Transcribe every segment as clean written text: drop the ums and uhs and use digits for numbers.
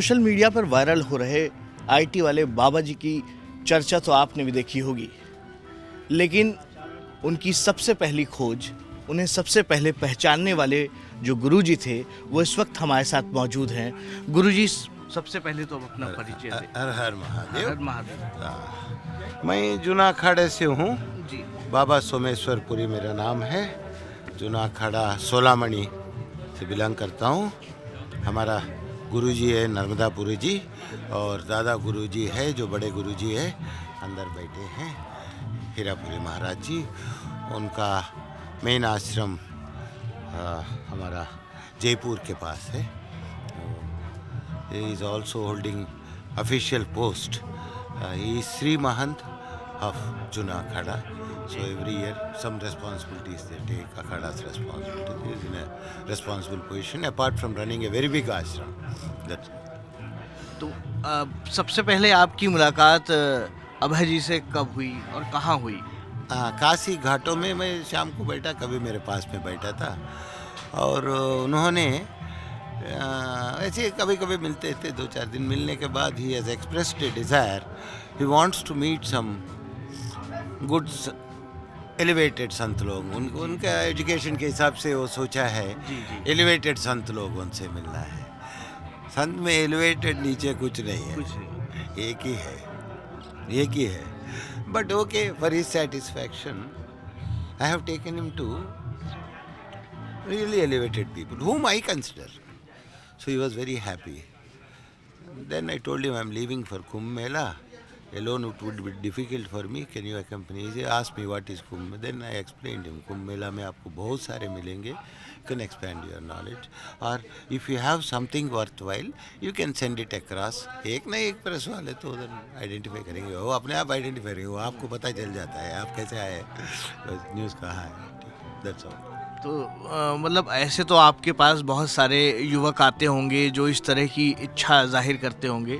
Social media पर viral हो रहे आईटी वाले बाबा जी की चर्चा तो आपने भी देखी होगी, लेकिन उनकी सबसे पहली खोज, उन्हें सबसे पहले पहचानने वाले जो गुरुजी थे वो इस वक्त हमारे साथ मौजूद हैं। गुरुजी, सबसे पहले तो अब अपना परिचय दें। हर हर महादेव। हर महादेव। मैं जूना अखाड़े से हूँ। जी। बाबा सोमेश्वरपुरी मेरा नाम है। जूना अखाड़ा सोलामणि से बिलोंग करता हूँ। हमारा गुरुजी है नर्मदापुरी जी, और दादा गुरुजी है जो बड़े गुरुजी है अंदर बैठे हैं, हीरापुरी महाराज जी। उनका मेन आश्रम हमारा जयपुर के पास है। He is also holding official post. He is Sri Mahant of Juna Akhada. So every year some responsibilities they take, Akhada's responsibility. He is in a responsible position apart from running a very big ashram. That's तो सबसे पहले आपकी मुलाकात अभय जी से कब हुई और कहाँ हुई? काशी घाटों में मैं शाम को बैठा, कभी मेरे पास में बैठा था, और उन्होंने ऐसे कभी कभी मिलते थे। 2-4 दिन मिलने के बाद ही has expressed a desire, he wants to meet some good elevated संत लोग। उनका एजुकेशन के हिसाब से वो सोचा है एलिवेटेड संत लोग, उनसे मिलना है। संत में एलिवेटेड नीचे कुछ नहीं है, एक ही है। But okay, for his satisfaction I have taken him to really elevated people whom I consider. So he was very happy. Then I told him I'm leaving for Kumbh Mela. Alone it would be difficult for me. Can you accompany? He asked me what is Kumbh Mela. Then I explained him Kumbh Mela में आपको बहुत सारे मिलेंगे. You can expand your knowledge. Or if you have something worthwhile, you can send it across. एक ना एक press वाले तो उधर आइडेंटिफाई करेंगे, वो अपने आप आइडेंटिफाई करेंगे, वो आपको पता चल जाता है आप कैसे आए, न्यूज़ कहाँ है। That's all. तो मतलब ऐसे तो आपके पास बहुत सारे युवक आते होंगे जो इस तरह की इच्छा जाहिर करते होंगे,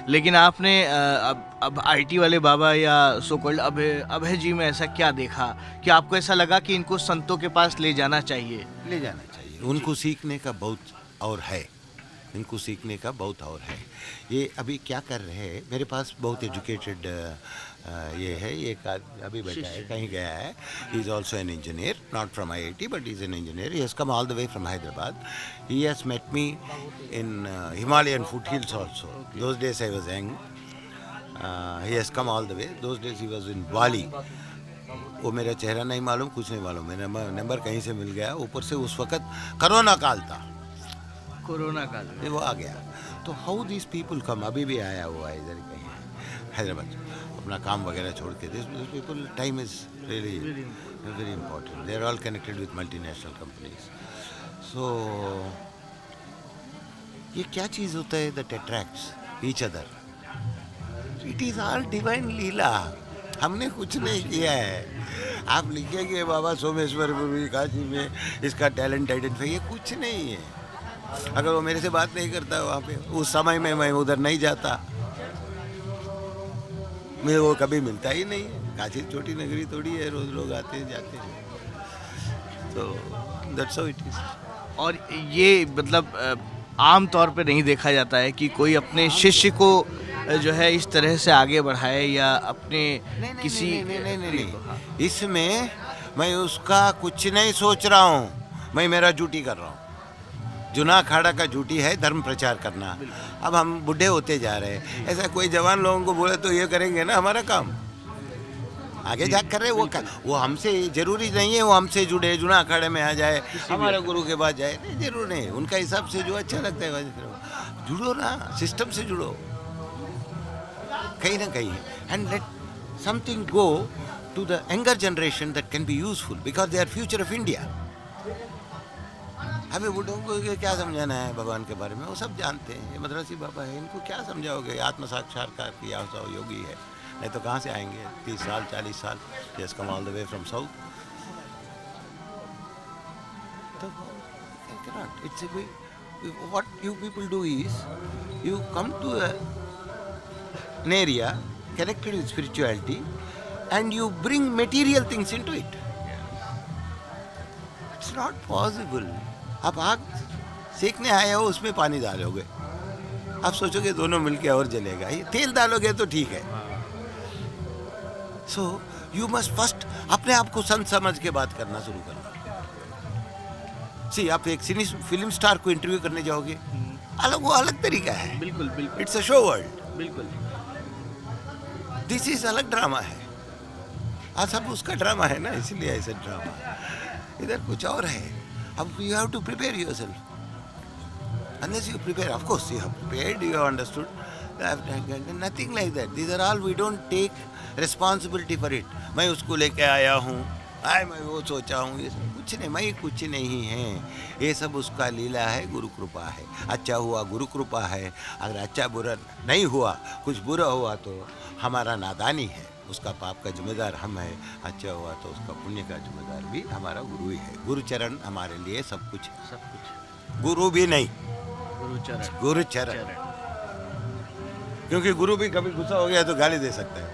लेकिन आपने अब आईटी वाले बाबा या सो कॉल्ड अभय जी में ऐसा क्या देखा कि आपको ऐसा लगा कि इनको संतों के पास ले जाना चाहिए? उनको सीखने का बहुत और है, ये अभी क्या कर रहे हैं, मेरे पास बहुत एजुकेटेड ये है, एक अभी बैठा है, कहीं गया है। He is also an engineer, not from IIT but is an engineer. He has come all the way from Hyderabad. He has met me in Himalayan foothills also. Those days I was young. He has come all the way. Those days he was in Bali. वो मेरा चेहरा नहीं मालूम, कुछ नहीं मालूम, मेरा number कहीं से मिल गया. ऊपर से उस वक्त कोरोना काल था, वो आ गया. तो हाउ दिस पीपल कम, अभी भी आया हुआ है इधर कहीं हैदराबाद, अपना काम वगैरह छोड़ के. This people time is really very important. They are all connected with multinational companies. So ये क्या चीज़ होता है that attracts each other. It is all divine leela. हमने कुछ नहीं किया है. आप लिखेंगे बाबा सोमेश्वर काशी में इसका टैलेंट आइडेंटिफाई, ये कुछ नहीं है. अगर वो मेरे से बात नहीं करता वहाँ पे, उस समय में मैं उधर नहीं जाता, मुझे वो कभी मिलता ही नहीं है. काशी छोटी नगरी थोड़ी है, रोज लोग आते हैं जाते हैं. तो दैट्स हाउ इट इज. और ये मतलब आम तौर पे नहीं देखा जाता है कि कोई अपने शिष्य को जो है इस तरह से आगे बढ़ाए या अपने किसी नहीं. इसमें मैं उसका कुछ नहीं सोच रहा हूँ. मैं मेरा ड्यूटी कर रहा हूँ. जूना अखाड़ा का ड्यूटी है धर्म प्रचार करना. अब हम बूढ़े होते जा रहे हैं. ऐसा कोई जवान लोगों को बोले तो ये करेंगे ना हमारा काम, आगे जा कर रहे. वो हमसे जरूरी नहीं है वो हमसे जुड़े, जूना अखाड़े में आ जाए, हमारे गुरु के पास जाए, नहीं जरूर नहीं. उनका हिसाब से जो अच्छा लगता है वैसे जुड़ो ना, सिस्टम से जुड़ो कहीं ना कहीं. And let something go to the younger generation that can be useful because they are future of India. हमें बूढ़ों को क्या समझाना है भगवान के बारे में, वो सब जानते हैं. ये मद्रासी बाबा है, इनको क्या समझाओगे. आत्म साक्षात्कार किया हुआ योगी है, नहीं तो कहाँ से आएंगे. 30 साल 40 साल. He has come all the way from south. तो it's a way. What you people do is you come to an area connected with spirituality and you bring material things into it. It's not possible. आप आग सीखने आए हो, उसमें पानी डालोगे, आप सोचोगे दोनों मिलके और जलेगा, ये तेल डालोगे तो ठीक है। सो यू मस्ट फर्स्ट अपने आप को संत समझ के बात करना शुरू करना। सी आप एक सिनी फिल्म स्टार को इंटरव्यू करने जाओगे, वो अलग तरीका है, बिल्कुल बिल्कुल इट्स अ शो वर्ल्ड, बिल्कुल। दिस इज अलग ड्रामा है। आज सब उसका ड्रामा है ना, इसीलिए ऐसा ड्रामा, इधर कुछ और है। अब you have to prepare yourself, unless you prepare, of course you have prepared, you have understood, nothing like that, these are all, we don't take responsibility for it। मैं उसको लेके आया हूँ, मैं वो सोचा हूँ, ये सब कुछ नहीं, मैं कुछ नहीं है, ये सब उसका लीला है, गुरु कृपा है। अच्छा हुआ गुरु कृपा है, अगर अच्छा बुरा नहीं हुआ, कुछ बुरा हुआ तो हमारा नादानी है, उसका पाप का जिम्मेदार हम है, अच्छा हुआ तो उसका पुण्य का जिम्मेदार भी हमारा गुरु ही है। गुरु चरण हमारे लिए सब कुछ है, सब कुछ गुरु भी नहीं, गुरुचरण। गुरु चरण, क्योंकि गुरु भी कभी गुस्सा हो गया तो गाली दे सकता है,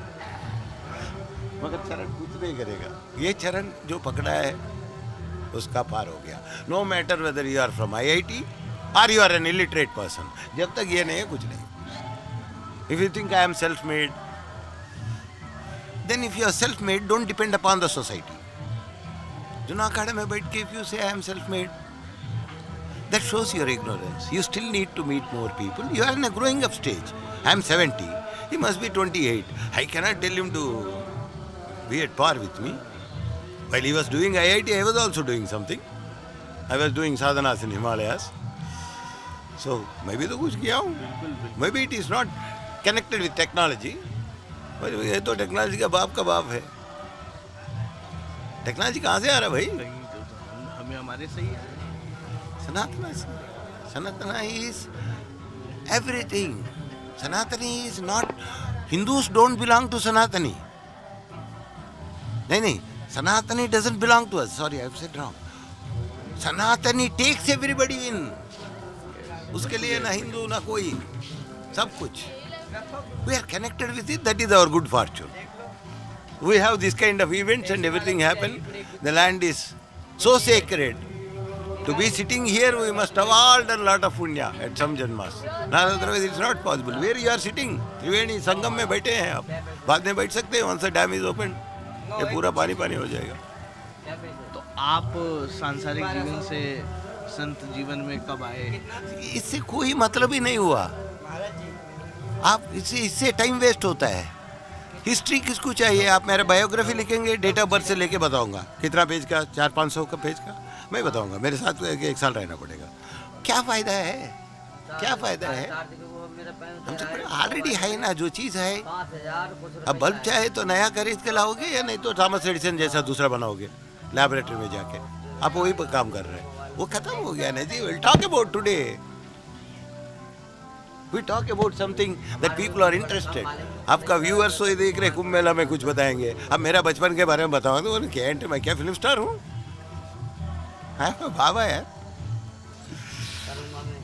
मगर चरण कुछ नहीं करेगा। ये चरण जो पकड़ा है उसका पार हो गया। No matter whether you are from IIT or you are an illiterate person, जब तक ये नहीं है कुछ नहीं। If you think I am self made, then if you are self made don't depend upon the society. Juna अखाड़े में बैठ के if you say I am self made, that shows your ignorance. You still need to meet more people. You are in a growing up stage. I am 70. He must be 28. I cannot tell him to be at par with me. While he was doing IIT, I was also doing something. I was doing sadhanas in Himalayas. So, maybe तो कुछ किया हूँ. Maybe it is not connected with technology. पर ये तो technology का बाप है. टेक्नोलॉजी कहाँ से आ रहा है भाई? हमें हमारे सही है। Sanatana is everything. Sanatani is not, Hindus don't belong to Sanatani. नहीं, Sanatani doesn't belong to us. Sorry, I've said wrong. Sanatani takes everybody in. उसके लिए ना हिंदू ना कोई, सब कुछ. We are connected with it. That is our good fortune. We have this kind of events and everything happen. The land is so sacred. To be sitting here, we must have all done a lot of punya at some janmas. Otherwise, it's not possible. Where you are sitting? Triveni Sangam में बैठे हैं आप. बाद में बैठ सकते हैं. Once the dam is opened, ये पूरा पानी हो जाएगा. तो आप सांसारिक जीवन से संत जीवन में कब आए? इससे कोई मतलब ही नहीं हुआ. आप इससे टाइम वेस्ट होता है. हिस्ट्री किसको चाहिए? आप मेरा बायोग्राफी लिखेंगे, डेट ऑफ बर्थ से लेके बताऊंगा. कितना पेज का? 400-500 का पेज का मैं बताऊंगा. मेरे साथ 1 साल रहना पड़ेगा. क्या फायदा है? क्या फायदा है? हमसे ऑलरेडी है ना जो चीज़ है. अब बल्ब चाहे तो नया खरीद के लाओगे या नहीं तो थॉमस एडिसन जैसा दूसरा बनाओगे लैबोरेटरी में जाके. आप वही पर काम कर रहे हैं. वो खत्म हो गया ना जी. Will talk about today. We talk about something that people are interested. आपका व्यूअर्स तो ये देख रहे कुंभ मेला में कुछ बताएंगे. अब मेरा बचपन के बारे में बताओ तो क्या मैं क्या फिल्म स्टार हूँ? बाबा यार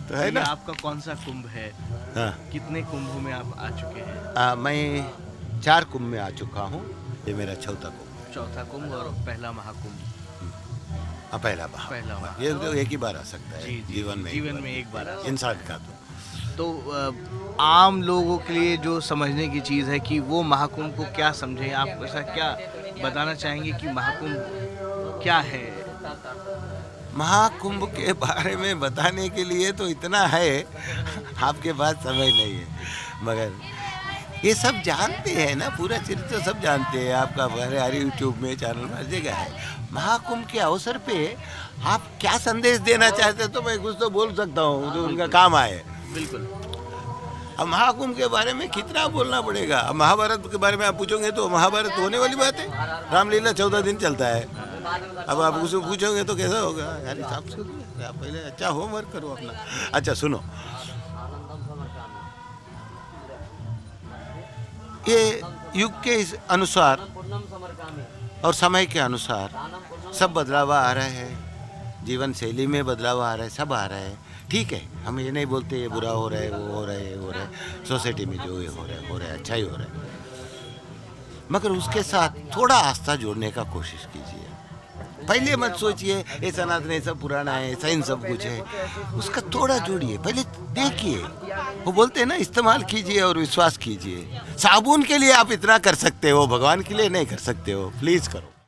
तो है ना. आपका कौन सा कुंभ है? हाँ. कितने कुंभों में आप आ चुके हैं? मैं 4 कुंभ में आ चुका हूँ. ये मेरा चौथा कुंभ. चौथा कुंभ और पहला महाकुंभ. पहला ये तो एक ही बार आ सकता है जीवन में एक बार इंसान का. तो आम लोगों के लिए जो समझने की चीज़ है कि वो महाकुंभ को क्या समझे, आप ऐसा क्या बताना चाहेंगे कि महाकुंभ क्या है? महाकुंभ के बारे में बताने के लिए तो इतना है, आपके पास समय नहीं है. मगर ये सब जानते हैं ना, पूरा चरित्र सब जानते हैं. आपका हमारे यूट्यूब में चैनल में हर जगह है. महाकुंभ के अवसर पे आप क्या संदेश देना चाहते हैं तो मैं कुछ तो बोल सकता हूँ जो उनका काम आए. बिल्कुल. अब महाकुंभ के बारे में कितना बोलना पड़ेगा. अब महाभारत के बारे में आप पूछोगे तो महाभारत होने वाली बात है. रामलीला 14 दिन चलता है. अब आप उससे पूछोगे तो कैसा होगा यार. हिसाब से आप पहले अच्छा होमवर्क करो अपना. अच्छा सुनो, ये युग के अनुसार और समय के अनुसार सब बदलाव आ रहे हैं. जीवन शैली में बदलाव आ रहा है, सब आ रहा है. ठीक है, हम ये नहीं बोलते ये बुरा हो रहा है, वो हो रहा है, ये हो रहा है. सोसाइटी में जो ये हो रहा है अच्छा ही हो रहा है. मगर उसके साथ थोड़ा आस्था जोड़ने का कोशिश कीजिए. पहले मत सोचिए ये सनातन ये सब पुराना है, साइंस सब कुछ है, उसका थोड़ा जोड़िए, पहले देखिए। वो बोलते हैं ना, इस्तेमाल कीजिए और विश्वास कीजिए। साबुन के लिए आप इतना कर सकते हो, भगवान के लिए नहीं कर सकते हो, प्लीज़ करो।